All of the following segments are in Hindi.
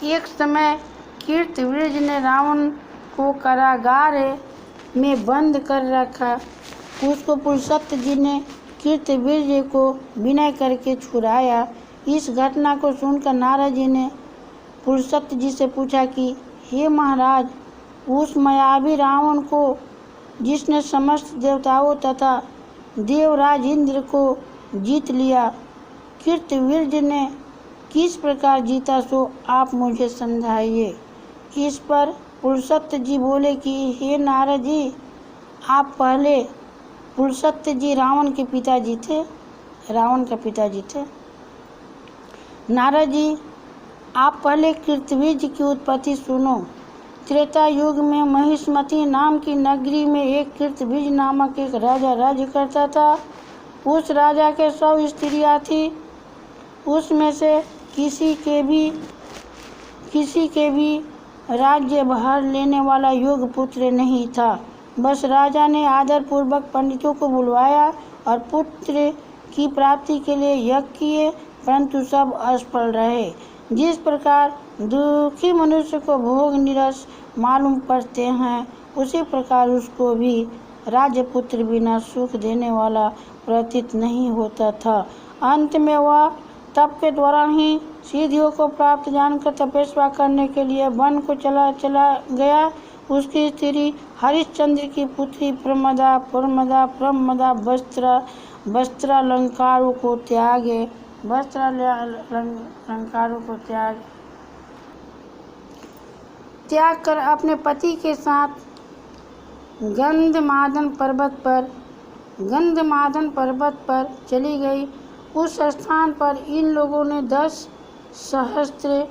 एक समय कीर्तिवीर्य ने रावण को कारागार में बंद कर रखा। उसको पुरुषोत्तम जी ने कीर्तिवीर्य को विनय करके छुड़ाया। इस घटना को सुनकर नारद जी ने पुरुषोत्तम जी से पूछा कि हे महाराज, उस मायावी रावण को जिसने समस्त देवताओं तथा देवराज इंद्र को जीत लिया, कीर्तिवीर्य ने किस प्रकार जीता, सो आप मुझे समझाइए। इस पर पुरुषोत्तम जी बोले कि हे नारद जी, आप पहले पुरुषोत्तम जी रावण के पिताजी थे, रावण का पिताजी थे। नारद जी, आप पहले कीर्तिवीर्य की उत्पत्ति सुनो। त्रेता युग में महिष्मती नाम की नगरी में एक कीर्तिवीर्य नामक एक राजा राज्य करता था। उस राजा के 100 स्त्रियां थी। उसमें से किसी के भी राज्य भार लेने वाला योग्य पुत्र नहीं था। बस राजा ने आदरपूर्वक पंडितों को बुलवाया और पुत्र की प्राप्ति के लिए यज्ञ किए, परंतु सब असफल रहे। जिस प्रकार दुखी मनुष्य को भोग निरस मालूम पड़ते हैं, उसी प्रकार उसको भी राजपुत्र बिना सुख देने वाला प्रतीत नहीं होता था। अंत में वह तप के द्वारा ही सिद्धियों को प्राप्त जानकर तपस्या करने के लिए वन को चला गया। उसकी स्त्री हरिश्चंद्र की पुत्री प्रमदा वस्त्रालंकारों को त्याग कर अपने पति के साथ गंधमादन पर्वत पर चली गई। उस स्थान पर इन लोगों ने 10 सहस्त्र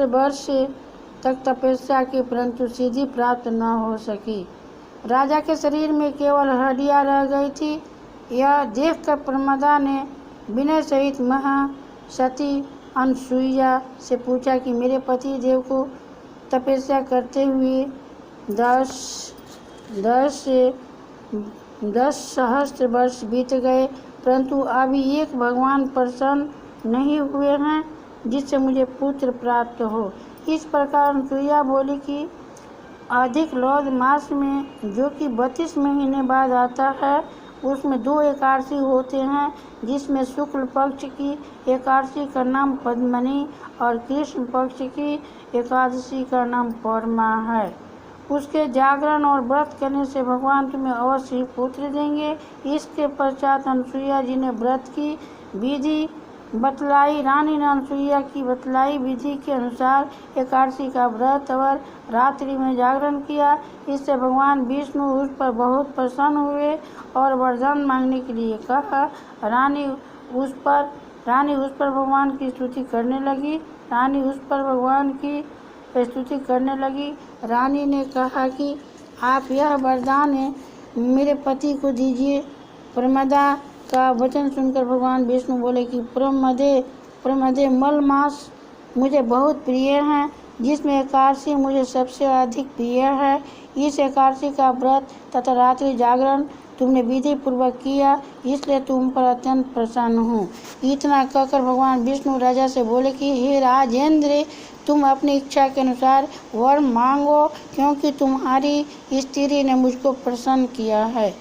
वर्ष तक तपस्या की, परंतु सिद्धि प्राप्त न हो सकी। राजा के शरीर में केवल हड्डियां रह गई थी। यह देखकर प्रमदा ने विनय सहित महासती अनसुईया से पूछा कि मेरे पति देव को तपस्या करते हुए 10 सहस्त्र वर्ष बीत गए, परंतु अभी एक भगवान प्रसन्न नहीं हुए हैं जिससे मुझे पुत्र प्राप्त हो। इस प्रकार अनसुईया बोली कि अधिक लौद मास में, जो कि 32 महीने बाद आता है, उसमें 2 एकादशी होते हैं, जिसमें शुक्ल पक्ष की एकादशी का नाम पद्मनी और कृष्ण पक्ष की एकादशी का नाम पौर्णिमा है। उसके जागरण और व्रत करने से भगवान तुम्हें अवश्य ही पुत्र देंगे। इसके पश्चात अनसुईया जी ने व्रत की विधि बतलाई। रानी ने अनसुईया की बतलाई विधि के अनुसार एकादशी का व्रत और रात्रि में जागरण किया। इससे भगवान विष्णु उस पर बहुत प्रसन्न हुए और वरदान मांगने के लिए कहा। रानी उस पर भगवान की स्तुति करने लगी। रानी ने कहा कि आप यह वरदान मेरे पति को दीजिए। प्रमदा का वचन सुनकर भगवान विष्णु बोले कि प्रमदे मल मास मुझे बहुत प्रिय हैं, जिसमें एकादशी मुझे सबसे अधिक प्रिय है। इस एकादशी का व्रत तथा रात्रि जागरण तुमने विधि पूर्वक किया, इसलिए तुम पर अत्यंत प्रसन्न हूँ। इतना कहकर भगवान विष्णु राजा से बोले कि हे राजेंद्र, तुम अपनी इच्छा के अनुसार वर मांगो, क्योंकि तुम्हारी स्त्री ने मुझको प्रसन्न किया है।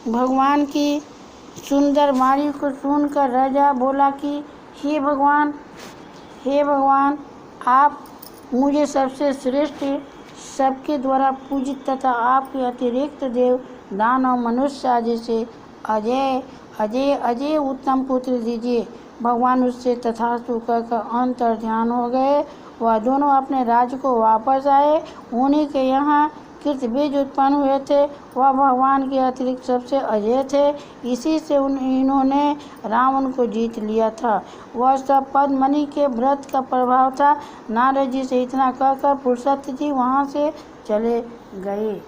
भगवान की सुंदर वाणी को सुनकर राजा बोला कि हे भगवान, आप मुझे सबसे श्रेष्ठ, सबके द्वारा पूजित तथा आपके अतिरिक्त देव, दानव, मनुष्य आदि से अजय उत्तम पुत्र दीजिए। भगवान उससे तथास्तु कहकर अंतर ध्यान हो गए। वह दोनों अपने राज्य को वापस आए। उन्हीं के यहाँ कीर्तिवीर्य उत्पन्न हुए थे। वह भगवान के अतिरिक्त सबसे अजय थे। इसी से इन्होंने रावण को जीत लिया था। वह सब पद्मनी के व्रत का प्रभाव था। नारद जी से इतना कहकर पुरुषोत्तम जी वहाँ से चले गए।